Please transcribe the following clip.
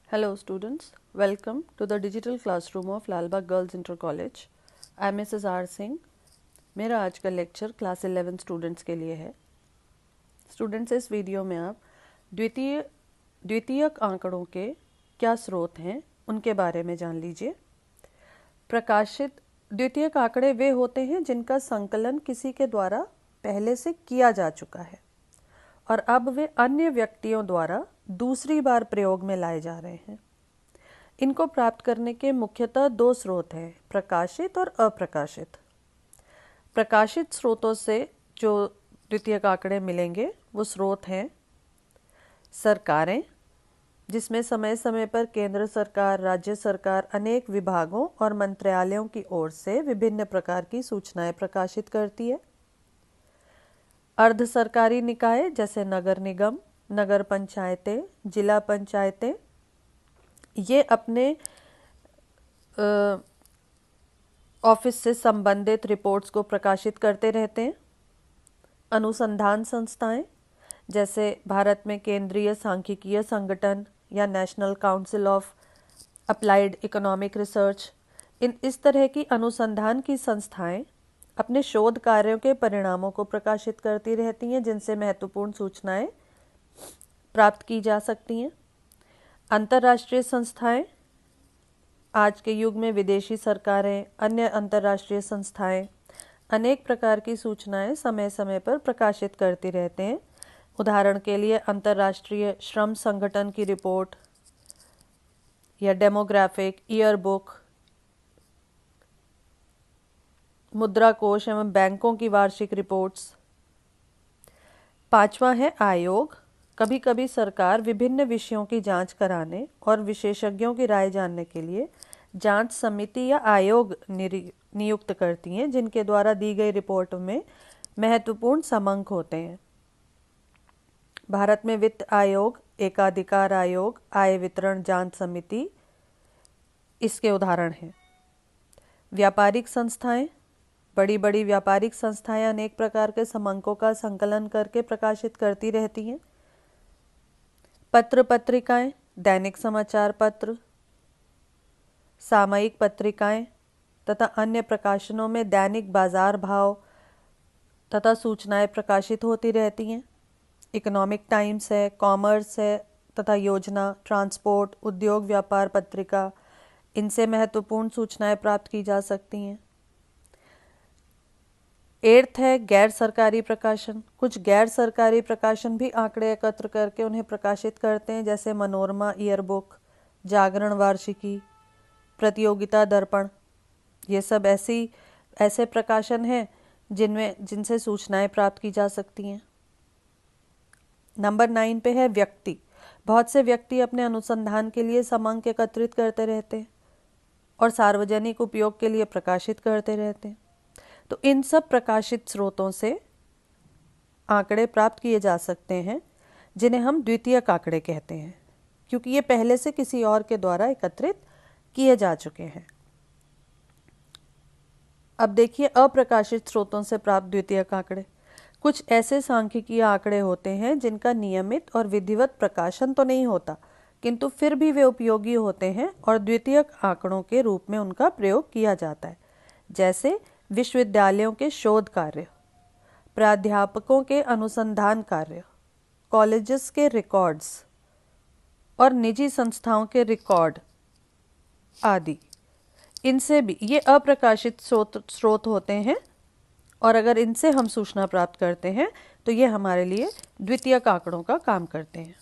Hello students, welcome to the digital classroom of Lalbagh girls inter college. I am Mrs. R Singh. मेरा आज का lecture class 11 students के लिए है। स्टूडेंट्स, इस वीडियो में आप द्वितीयक आंकड़ों के क्या स्रोत हैं उनके बारे में जान लीजिए। प्रकाशित द्वितीयक आंकड़े वे होते हैं जिनका संकलन किसी के द्वारा पहले से किया जा चुका है और अब वे अन्य व्यक्तियों द्वारा दूसरी बार प्रयोग में लाए जा रहे हैं। इनको प्राप्त करने के मुख्यतः दो स्रोत हैं, प्रकाशित और अप्रकाशित। प्रकाशित स्रोतों से जो द्वितीयक आंकड़े मिलेंगे वो स्रोत हैं सरकारें, जिसमें समय समय पर केंद्र सरकार, राज्य सरकार अनेक विभागों और मंत्रालयों की ओर से विभिन्न प्रकार की सूचनाएं प्रकाशित करती है। अर्ध सरकारी निकाय जैसे नगर निगम, नगर पंचायतें, जिला पंचायतें, ये अपने ऑफिस से संबंधित रिपोर्ट्स को प्रकाशित करते रहते हैं। अनुसंधान संस्थाएं जैसे भारत में केंद्रीय सांख्यिकीय संगठन या national council of applied economic research, इस तरह की अनुसंधान की संस्थाएं अपने शोध कार्यों के परिणामों को प्रकाशित करती रहती हैं, जिनसे महत्वपूर्ण सूचनाएं प्राप्त की जा सकती हैं। अंतर्राष्ट्रीय संस्थाएं, आज के युग में विदेशी सरकारें, अन्य अंतर्राष्ट्रीय संस्थाएं अनेक प्रकार की सूचनाएं समय समय पर प्रकाशित करती रहते हैं। उदाहरण के लिए अंतर्राष्ट्रीय श्रम संगठन की रिपोर्ट या डेमोग्राफिक ईयरबुक, मुद्रा कोष एवं बैंकों की वार्षिक रिपोर्ट्स। पांचवा है आयोग। कभी कभी सरकार विभिन्न विषयों की जांच कराने और विशेषज्ञों की राय जानने के लिए जांच समिति या आयोग नियुक्त करती हैं, जिनके द्वारा दी गई रिपोर्ट में महत्वपूर्ण समंक होते हैं। भारत में वित्त आयोग, एकाधिकार आयोग, आय वितरण जांच समिति इसके उदाहरण हैं। व्यापारिक संस्थाएं, बड़ी बड़ी व्यापारिक संस्थाएं अनेक प्रकार के समंकों का संकलन करके प्रकाशित करती रहती हैं। पत्र पत्रिकाएं, दैनिक समाचार पत्र, सामयिक पत्रिकाएं तथा अन्य प्रकाशनों में दैनिक बाजार भाव तथा सूचनाएं प्रकाशित होती रहती हैं। इकोनॉमिक टाइम्स है, कॉमर्स है तथा योजना, ट्रांसपोर्ट, उद्योग व्यापार पत्रिका, इनसे महत्वपूर्ण सूचनाएं प्राप्त की जा सकती हैं। 8th है गैर सरकारी प्रकाशन। कुछ गैर सरकारी प्रकाशन भी आंकड़े एकत्र करके उन्हें प्रकाशित करते हैं, जैसे मनोरमा ईयरबुक, जागरण वार्षिकी, प्रतियोगिता दर्पण। ये सब ऐसे प्रकाशन हैं जिनसे सूचनाएं प्राप्त की जा सकती हैं। नंबर 9 पे है व्यक्ति। बहुत से व्यक्ति अपने अनुसंधान के लिए समंक एकत्रित करते रहते हैं और सार्वजनिक उपयोग के लिए प्रकाशित करते रहते हैं। तो इन सब प्रकाशित स्रोतों से आंकड़े प्राप्त किए जा सकते हैं, जिन्हें हम द्वितीयक आंकड़े कहते हैं, क्योंकि ये पहले से किसी और के द्वारा एकत्रित किए जा चुके हैं। अब देखिए अप्रकाशित स्रोतों से प्राप्त द्वितीयक आंकड़े। कुछ ऐसे सांख्यिकीय आंकड़े होते हैं जिनका नियमित और विधिवत प्रकाशन तो नहीं होता, किंतु फिर भी वे उपयोगी होते हैं और द्वितीयक आंकड़ों के रूप में उनका प्रयोग किया जाता है। जैसे विश्वविद्यालयों के शोध कार्य, प्राध्यापकों के अनुसंधान कार्य, कॉलेजेस के रिकॉर्ड्स और निजी संस्थाओं के रिकॉर्ड आदि। इनसे भी ये अप्रकाशित स्रोत होते हैं और अगर इनसे हम सूचना प्राप्त करते हैं तो ये हमारे लिए द्वितीयक आंकड़ों का काम करते हैं।